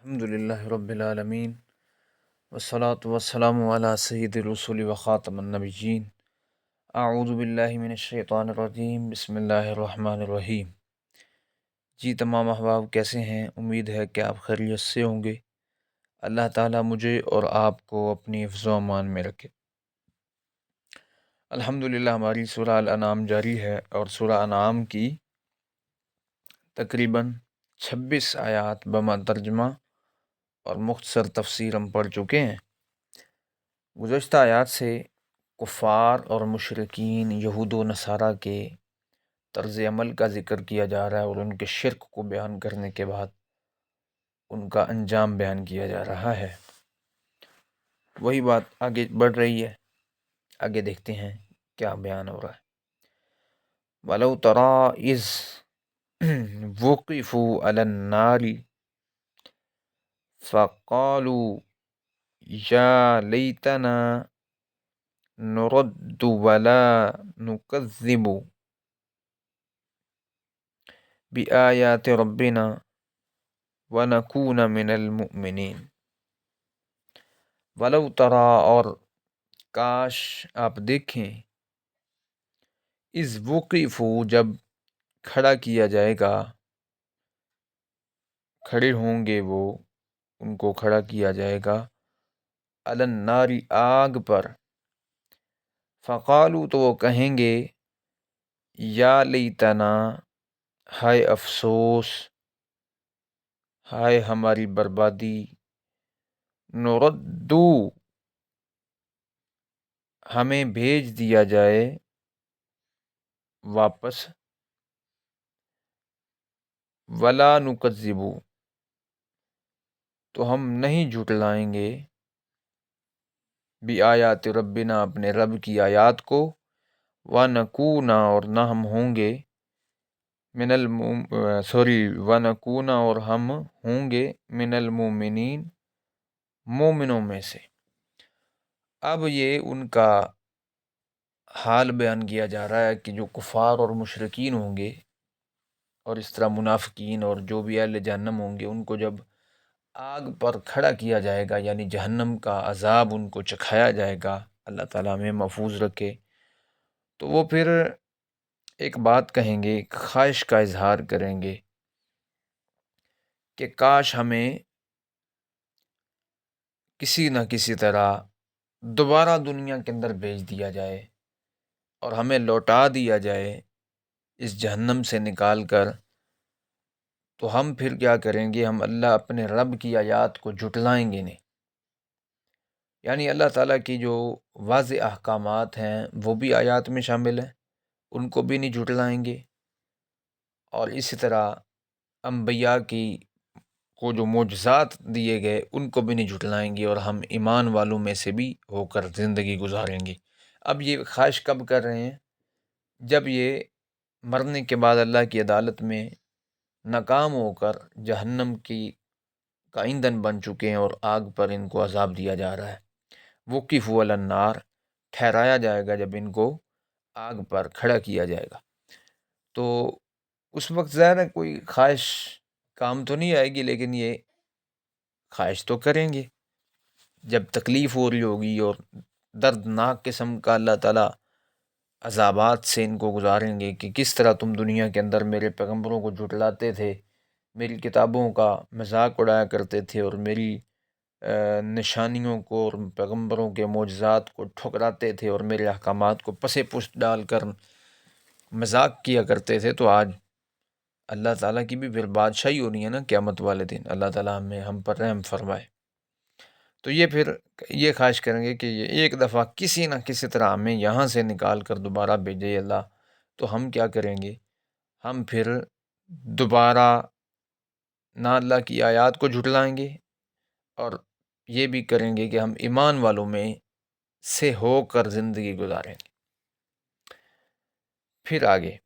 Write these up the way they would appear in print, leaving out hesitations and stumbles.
الحمد للہ رب العالمین والصلاة والسلام علی سید الرسول و خاتم النبیین اعوذ باللہ من الشیطان الرجیم بسم اللہ الرحمن الرحیم۔ جی تمام احباب کیسے ہیں؟ امید ہے کہ آپ خیریت سے ہوں گے۔ اللہ تعالیٰ مجھے اور آپ کو اپنی حفظ و امان میں رکھے۔ الحمدللہ ہماری سورہ الانعام جاری ہے اور سورہ انعام کی تقریباً 26 آیات بما ترجمہ اور مختصر تفسیر ہم پڑھ چکے ہیں۔ گزشتہ آیات سے کفار اور مشرکین یہود و نصارہ کے طرز عمل کا ذکر کیا جا رہا ہے اور ان کے شرک کو بیان کرنے کے بعد ان کا انجام بیان کیا جا رہا ہے۔ وہی بات آگے بڑھ رہی ہے، آگے دیکھتے ہیں کیا بیان ہو رہا ہے۔ وَلَوْ تَرَىٰ إِذْ وُقِفُوا عَلَى النَّارِ فَقَالُوا يَا لَيْتَنَا نُرَدُّ وَلَا نُكَذِّبُ بِآيَاتِ رَبِّنَا وَنَكُونَ مِنَ الْمُؤْمِنِينَ۔ وَلَوْ تَرَىٰ اور کاش آپ دیکھیں، اِذْ وُقِفُوا جب کھڑا کیا جائے گا، کھڑے ہوں گے وہ، ان کو کھڑا کیا جائے گا، علی النار آگ پر، فقالوا تو وہ کہیں گے، یا لیتنا ہائے افسوس، ہائے ہماری بربادی، نردو ہمیں بھیج دیا جائے واپس، ولا نکذبو تو ہم نہیں جھٹلائیں گے، بآیات ربنا اپنے رب کی آیات کو، ونکون اور نہ ہم ہوں گے، ونکون اور ہم ہوں گے، من المومنین مومنوں میں سے۔ اب یہ ان کا حال بیان کیا جا رہا ہے کہ جو کفار اور مشرکین ہوں گے اور اس طرح منافقین اور جو بھی اہل جہنم ہوں گے، ان کو جب آگ پر کھڑا کیا جائے گا، یعنی جہنم کا عذاب ان کو چکھایا جائے گا، اللہ تعالیٰ ہمیں محفوظ رکھے، تو وہ پھر ایک بات کہیں گے، ایک خواہش کا اظہار کریں گے کہ کاش ہمیں کسی نہ کسی طرح دوبارہ دنیا کے اندر بھیج دیا جائے اور ہمیں لوٹا دیا جائے اس جہنم سے نکال کر، تو ہم پھر کیا کریں گے؟ ہم اللہ اپنے رب کی آیات کو جھٹلائیں گے نہیں، یعنی اللہ تعالیٰ کی جو واضح احکامات ہیں وہ بھی آیات میں شامل ہیں، ان کو بھی نہیں جھٹلائیں گے، اور اسی طرح انبیاء کی کو جو معجزات دیے گئے ان کو بھی نہیں جھٹلائیں گے، اور ہم ایمان والوں میں سے بھی ہو کر زندگی گزاریں گے۔ اب یہ خواہش کب کر رہے ہیں؟ جب یہ مرنے کے بعد اللہ کی عدالت میں ناکام ہو کر جہنم کا ایندھن بن چکے ہیں اور آگ پر ان کو عذاب دیا جا رہا ہے۔ وقفوا علی النار ٹھہرایا جائے گا جب ان کو آگ پر کھڑا کیا جائے گا، تو اس وقت ظاہر ہے کوئی خواہش کام تو نہیں آئے گی، لیکن یہ خواہش تو کریں گے جب تکلیف ہو رہی ہوگی اور دردناک قسم کا اللہ تعالیٰ عذابات سے ان کو گزاریں گے کہ کس طرح تم دنیا کے اندر میرے پیغمبروں کو جھٹلاتے تھے، میری کتابوں کا مذاق اڑایا کرتے تھے اور میری نشانیوں کو اور پیغمبروں کے معجزات کو ٹھکراتے تھے اور میرے احکامات کو پس پشت ڈال کر مذاق کیا کرتے تھے، تو آج اللہ تعالیٰ کی بھی پھر بادشاہی ہونی ہے نا قیامت والے دن، اللہ تعالیٰ ہم پر رحم فرمائے۔ تو یہ پھر یہ خواہش کریں گے کہ یہ ایک دفعہ کسی نہ کسی طرح ہمیں یہاں سے نکال کر دوبارہ بھیجے اللہ، تو ہم کیا کریں گے؟ ہم پھر دوبارہ نہ اللہ کی آیات کو جھٹلائیں گے، اور یہ بھی کریں گے کہ ہم ایمان والوں میں سے ہو کر زندگی گزاریں گے۔ پھر آگے،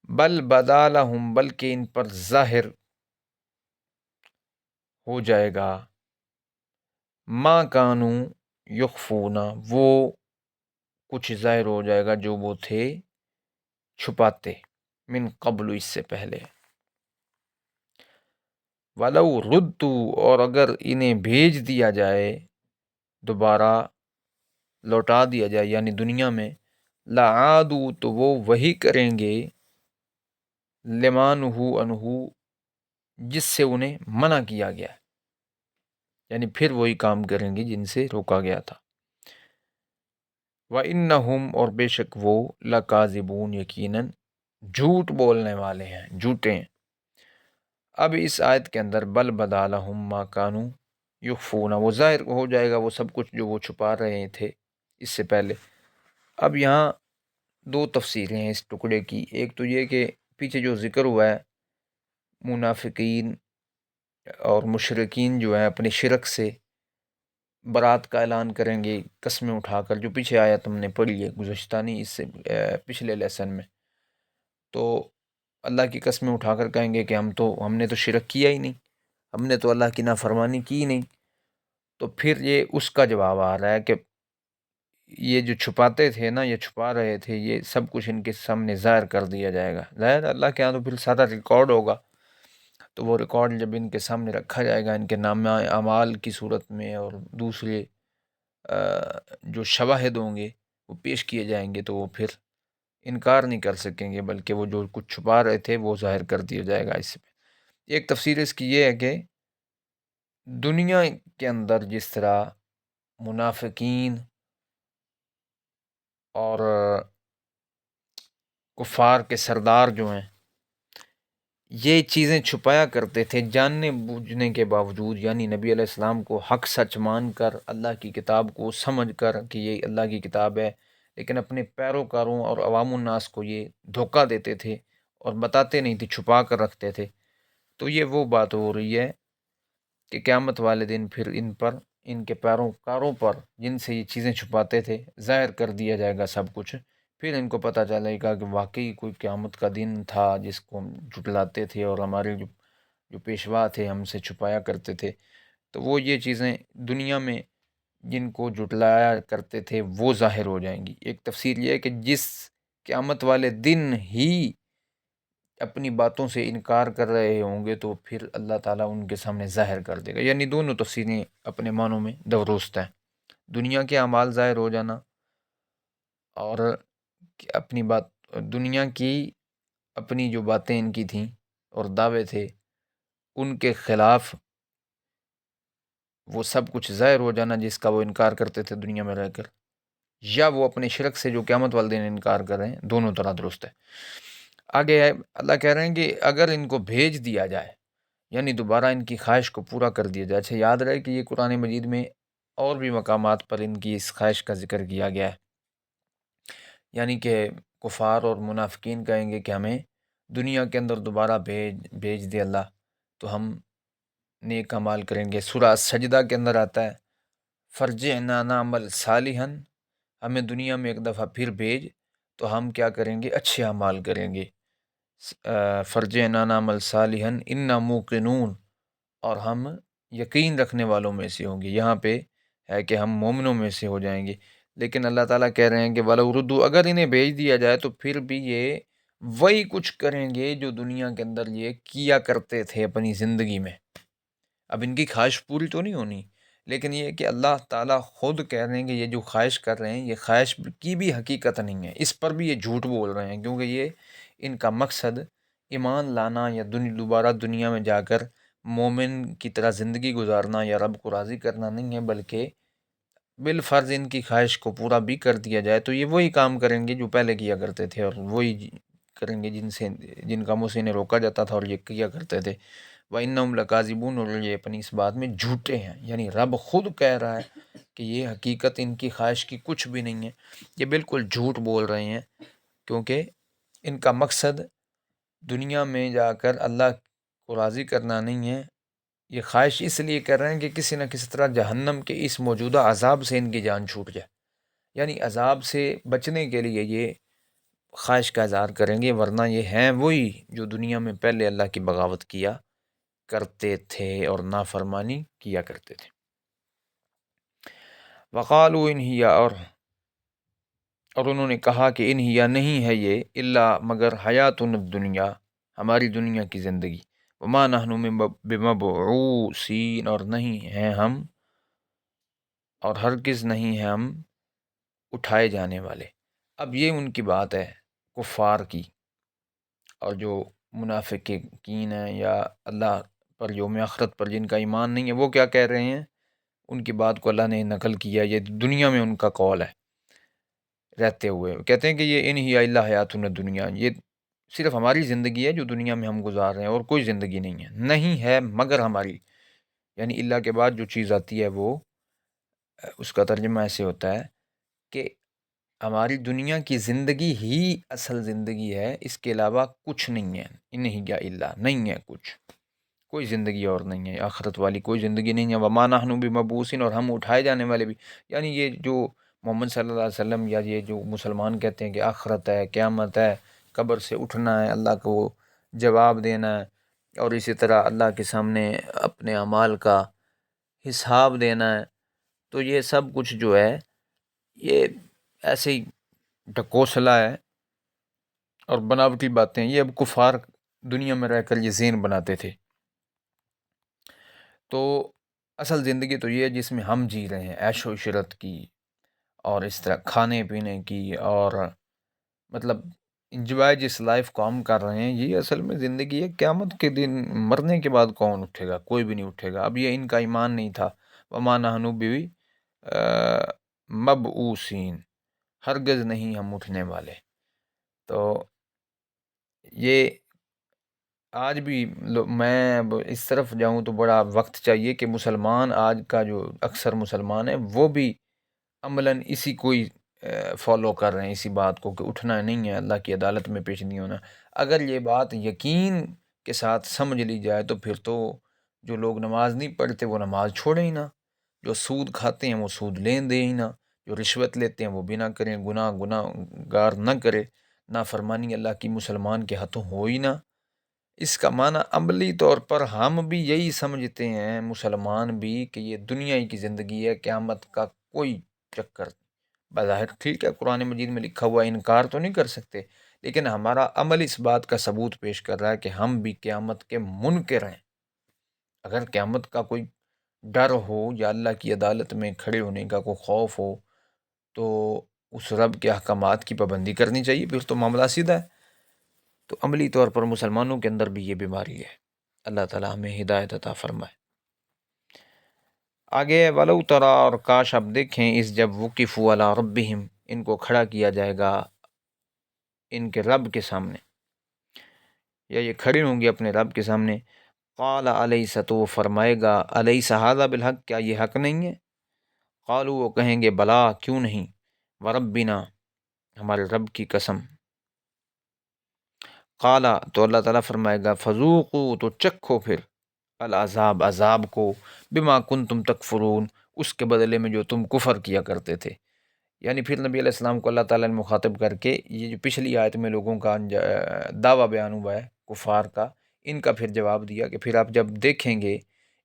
بل بدا لہم بلکہ ان پر ظاہر ہو جائے گا، ما کانوا یخفون وہ کچھ ظاہر ہو جائے گا جو وہ تھے چھپاتے، من قبل اس سے پہلے، وَلَوْ رُدُّوا، اور اگر انہیں بھیج دیا جائے، دوبارہ لوٹا دیا جائے یعنی دنیا میں، لَعَادُوا، تو وہ وہی کریں گے، لِمَا نُہُوا عَنْہُ، جس سے انہیں منع کیا گیا، یعنی پھر وہی کام کریں گے جن سے روکا گیا تھا۔ وَإِنَّهُمْ، اور بے شک وہ، لَكَاذِبُونَ، یقیناً جھوٹ بولنے والے ہیں، جھوٹے ہیں۔ اب اس آیت کے اندر بل بدا لہم ما کانوا یخفون، وہ ظاہر ہو جائے گا وہ سب کچھ جو وہ چھپا رہے تھے اس سے پہلے۔ اب یہاں دو تفسیریں ہیں اس ٹکڑے کی، ایک تو یہ کہ پیچھے جو ذکر ہوا ہے منافقین اور مشرکین جو ہیں اپنے شرک سے برات کا اعلان کریں گے قسمیں اٹھا کر، جو پیچھے آیت ہم نے پڑھی ہے گزشتہ نہیں، اس سے پچھلے لیسن میں، تو اللہ کی قسمیں اٹھا کر کہیں گے کہ ہم نے تو شرک کیا ہی نہیں، ہم نے تو اللہ کی نافرمانی کی نہیں۔ تو پھر یہ اس کا جواب آ رہا ہے کہ یہ جو چھپاتے تھے نا، یہ چھپا رہے تھے، یہ سب کچھ ان کے سامنے ظاہر کر دیا جائے گا، ظاہر اللہ کے ہاں تو پھر سارا ریکارڈ ہوگا، تو وہ ریکارڈ جب ان کے سامنے رکھا جائے گا ان کے نامہ اعمال کی صورت میں، اور دوسرے جو شواہد ہوں گے وہ پیش کیے جائیں گے، تو وہ پھر انکار نہیں کر سکیں گے، بلکہ وہ جو کچھ چھپا رہے تھے وہ ظاہر کر دیا جائے گا اس پہ۔ ایک تفسیر اس کی یہ ہے کہ دنیا کے اندر جس طرح منافقین اور کفار کے سردار جو ہیں یہ چیزیں چھپایا کرتے تھے جاننے بوجھنے کے باوجود، یعنی نبی علیہ السلام کو حق سچ مان کر، اللہ کی کتاب کو سمجھ کر کہ یہ اللہ کی کتاب ہے، لیکن اپنے پیروکاروں اور عوام الناس کو یہ دھوکہ دیتے تھے اور بتاتے نہیں تھے، چھپا کر رکھتے تھے۔ تو یہ وہ بات ہو رہی ہے کہ قیامت والے دن پھر ان پر، ان کے پیروکاروں پر جن سے یہ چیزیں چھپاتے تھے، ظاہر کر دیا جائے گا سب کچھ، پھر ان کو پتہ چلے گا کہ واقعی کوئی قیامت کا دن تھا جس کو ہم جھٹلاتے تھے، اور ہمارے جو پیشوا تھے ہم سے چھپایا کرتے تھے، تو وہ یہ چیزیں دنیا میں جن کو جھٹلایا کرتے تھے وہ ظاہر ہو جائیں گی۔ ایک تفسیر یہ ہے کہ جس قیامت والے دن ہی اپنی باتوں سے انکار کر رہے ہوں گے تو پھر اللہ تعالیٰ ان کے سامنے ظاہر کر دے گا، یعنی دونوں تفسیریں اپنے معنوں میں درست ہیں۔ دنیا کے اعمال ظاہر ہو جانا، اور اپنی بات، دنیا کی اپنی جو باتیں ان کی تھیں اور دعوے تھے ان کے خلاف وہ سب کچھ ظاہر ہو جانا جس کا وہ انکار کرتے تھے دنیا میں رہ کر، یا وہ اپنے شرک سے جو قیامت والے دن انکار کر رہے ہیں، دونوں طرح درست ہے۔ آگے ہے اللہ کہہ رہے ہیں کہ اگر ان کو بھیج دیا جائے، یعنی دوبارہ ان کی خواہش کو پورا کر دیا جائے۔ اچھا یاد رہے کہ یہ قرآن مجید میں اور بھی مقامات پر ان کی اس خواہش کا ذکر کیا گیا ہے، یعنی کہ کفار اور منافقین کہیں گے کہ ہمیں دنیا کے اندر دوبارہ بھیج دے اللہ تو ہم نیک اعمال کریں گے۔ سورہ سجدہ کے اندر آتا ہے فرجعنا نعمل صالحا، ہمیں دنیا میں ایک دفعہ پھر بھیج تو ہم کیا کریں گے، اچھے اعمال کریں گے۔ فرجعنا نعمل صالحا انا موقنون، اور ہم یقین رکھنے والوں میں سے ہوں گے، یہاں پہ ہے کہ ہم مومنوں میں سے ہو جائیں گے۔ لیکن اللہ تعالیٰ کہہ رہے ہیں کہ وَلَوْ رُدُّوا، اگر انہیں بھیج دیا جائے تو پھر بھی یہ وہی کچھ کریں گے جو دنیا کے اندر یہ کیا کرتے تھے اپنی زندگی میں۔ اب ان کی خواہش پوری تو نہیں ہونی، لیکن یہ کہ اللہ تعالیٰ خود کہہ رہے ہیں کہ یہ جو خواہش کر رہے ہیں یہ خواہش کی بھی حقیقت نہیں ہے، اس پر بھی یہ جھوٹ بول رہے ہیں، کیونکہ یہ ان کا مقصد ایمان لانا یا دوبارہ دنیا میں جا کر مومن کی طرح زندگی گزارنا یا رب کو راضی کرنا نہیں ہے، بلکہ بالفرض ان کی خواہش کو پورا بھی کر دیا جائے تو یہ وہی کام کریں گے جو پہلے کیا کرتے تھے، اور وہی کریں گے جن کاموں سے انہیں روکا جاتا تھا اور یہ کیا کرتے تھے۔ وَإِنَّهُمْ لَكَاذِبُونَ، اور یہ اپنی اس بات میں جھوٹے ہیں، یعنی رب خود کہہ رہا ہے کہ یہ حقیقت ان کی خواہش کی کچھ بھی نہیں ہے، یہ بالکل جھوٹ بول رہے ہیں، کیونکہ ان کا مقصد دنیا میں جا کر اللہ کو راضی کرنا نہیں ہے، یہ خواہش اس لیے کر رہے ہیں کہ کسی نہ کسی طرح جہنم کے اس موجودہ عذاب سے ان کی جان چھوٹ جائے، یعنی عذاب سے بچنے کے لیے یہ خواہش کا اظہار کریں گے، ورنہ یہ ہیں وہی جو دنیا میں پہلے اللہ کی بغاوت کیا کرتے تھے اور نافرمانی کیا کرتے تھے۔ وقالوا ان ہی، اور انہوں نے کہا کہ ان ہی نہیں ہے یہ الا مگر حیاتن الدنیا، ہماری دنیا کی زندگی، وما نحن بمبعوثین، اور نہیں ہیں ہم، اور ہرگز نہیں ہیں ہم اٹھائے جانے والے۔ اب یہ ان کی بات ہے کفار کی، اور جو منافقین ہیں یا اللہ پر یوم آخرت پر جن کا ایمان نہیں ہے، وہ کیا کہہ رہے ہیں؟ ان کی بات کو اللہ نے نقل کیا، یہ دنیا میں ان کا قول ہے رہتے ہوئے، کہتے ہیں کہ یہ ان ہی الا حیاتنا دنیا، یہ صرف ہماری زندگی ہے جو دنیا میں ہم گزار رہے ہیں، اور کوئی زندگی نہیں ہے، نہیں ہے مگر ہماری، یعنی اللہ کے بعد جو چیز آتی ہے وہ اس کا ترجمہ ایسے ہوتا ہے کہ ہماری دنیا کی زندگی ہی اصل زندگی ہے، اس کے علاوہ کچھ نہیں ہے، انہی کیا اللہ، نہیں ہے کچھ، کوئی زندگی اور نہیں ہے، آخرت والی کوئی زندگی نہیں ہے، وما نحن بمبعوثین، اور ہم اٹھائے جانے والے بھی، یعنی یہ جو محمد صلی اللہ علیہ وسلم یا یہ جو مسلمان کہتے ہیں کہ آخرت ہے، قیامت ہے، قبر سے اٹھنا ہے، اللہ کو جواب دینا ہے، اور اسی طرح اللہ کے سامنے اپنے اعمال کا حساب دینا ہے، تو یہ سب کچھ جو ہے یہ ایسے ہی ڈھکوسلا ہے اور بناوٹی باتیں، یہ اب کفار دنیا میں رہ کر یہ ذہن بناتے تھے۔ تو اصل زندگی تو یہ ہے جس میں ہم جی رہے ہیں، عیش و عشرت کی، اور اس طرح کھانے پینے کی، اور مطلب انجوائے جس لائف کو ہم کر رہے ہیں، یہ اصل میں زندگی ہے۔ قیامت کے دن مرنے کے بعد کون اٹھے گا؟ کوئی بھی نہیں اٹھے گا۔ اب یہ ان کا ایمان نہیں تھا، وما نحن مبعوثین، ہرگز نہیں ہم اٹھنے والے۔ تو یہ آج بھی میں اب اس طرف جاؤں تو بڑا وقت چاہیے کہ مسلمان آج کا جو اکثر مسلمان ہے وہ بھی عملاً اسی کو ہی فالو کر رہے ہیں، اسی بات کو کہ اٹھنا نہیں ہے، اللہ کی عدالت میں پیش نہیں ہونا۔ اگر یہ بات یقین کے ساتھ سمجھ لی جائے تو پھر تو جو لوگ نماز نہیں پڑھتے وہ نماز چھوڑیں ہی نہ، جو سود کھاتے ہیں وہ سود لیں دیں ہی نہ، جو رشوت لیتے ہیں وہ بھی نہ کریں، گناہ گار نہ کرے، نافرمانی اللہ کی مسلمان کے ہاتھوں ہو ہی نہ۔ اس کا معنی عملی طور پر ہم بھی یہی سمجھتے ہیں، مسلمان بھی، کہ یہ دنیا ہی کی زندگی ہے، قیامت کا کوئی چکر نہیں۔ بظاہر ٹھیک ہے، قرآن مجید میں لکھا ہوا انکار تو نہیں کر سکتے، لیکن ہمارا عمل اس بات کا ثبوت پیش کر رہا ہے کہ ہم بھی قیامت کے منکر ہیں۔ اگر قیامت کا کوئی ڈر ہو یا اللہ کی عدالت میں کھڑے ہونے کا کوئی خوف ہو تو اس رب کے احکامات کی پابندی کرنی چاہیے، پھر تو معاملہ سیدھا ہے۔ تو عملی طور پر مسلمانوں کے اندر بھی یہ بیماری ہے۔ اللہ تعالیٰ ہمیں ہدایت عطا فرمائے۔ آگے ولو ترا، اور کاش آپ دیکھیں، اس جب وقفوا علی ربہم، ان کو کھڑا کیا جائے گا ان کے رب کے سامنے، یا یہ کھڑے ہوں گے اپنے رب کے سامنے، قال الیس، تو وہ فرمائے گا الیس ھذا بالحق، کیا یہ حق نہیں ہے؟ قالوا، وہ کہیں گے بلا، کیوں نہیں، وربنا، ہمارے رب کی قسم، قال، تو اللہ تعالیٰ فرمائے گا فذوقوا، تو چکھو پھر، العذاب، عذاب کو، بما کنتم تکفرون، اس کے بدلے میں جو تم کفر کیا کرتے تھے۔ یعنی پھر نبی علیہ السلام کو اللہ تعالیٰ نے مخاطب کر کے یہ جو پچھلی آیت میں لوگوں کا دعویٰ بیان ہوا ہے کفار کا، ان کا پھر جواب دیا کہ پھر آپ جب دیکھیں گے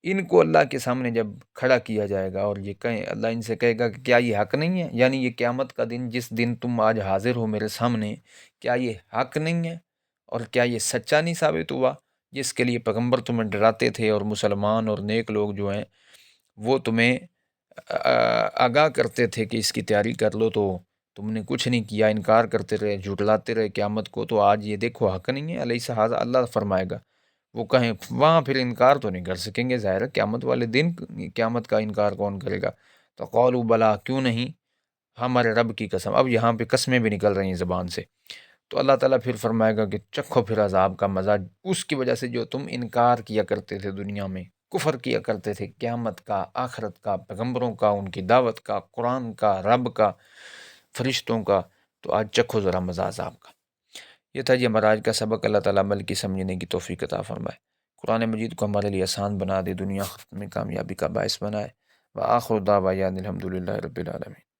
ان کو اللہ کے سامنے جب کھڑا کیا جائے گا، اور یہ کہیں، اللہ ان سے کہے گا کہ کیا یہ حق نہیں ہے؟ یعنی یہ قیامت کا دن، جس دن تم آج حاضر ہو میرے سامنے، کیا یہ حق نہیں ہے؟ اور کیا یہ سچا نہیں ثابت ہوا؟ جس کے لیے پیغمبر تمہیں ڈراتے تھے، اور مسلمان اور نیک لوگ جو ہیں وہ تمہیں آگاہ کرتے تھے کہ اس کی تیاری کر لو، تو تم نے کچھ نہیں کیا، انکار کرتے رہے، جھٹلاتے رہے قیامت کو، تو آج یہ دیکھو حق نہیں ہے، الیس ھذا، اللہ فرمائے گا، وہ کہیں وہاں پھر انکار تو نہیں کر سکیں گے، ظاہر ہے قیامت والے دن قیامت کا انکار کون کرے گا؟ تو قالوا بلا، کیوں نہیں، ہمارے رب کی قسم، اب یہاں پہ قسمیں بھی نکل رہی ہیں زبان سے، تو اللہ تعالیٰ پھر فرمائے گا کہ چکھو پھر عذاب کا مزہ، اس کی وجہ سے جو تم انکار کیا کرتے تھے دنیا میں، کفر کیا کرتے تھے قیامت کا، آخرت کا، پیغمبروں کا، ان کی دعوت کا، قرآن کا، رب کا، فرشتوں کا، تو آج چکھو ذرا مزہ عذاب کا۔ یہ تھا جی ہمارا آج کا سبق۔ اللہ تعالیٰ عمل کی سمجھنے کی توفیق عطا فرمائے، قرآن مجید کو ہمارے لیے آسان بنا دے، دنیا میں کامیابی کا باعث بنائے۔ وآخر دعوانا الحمد للہ رب العالمین۔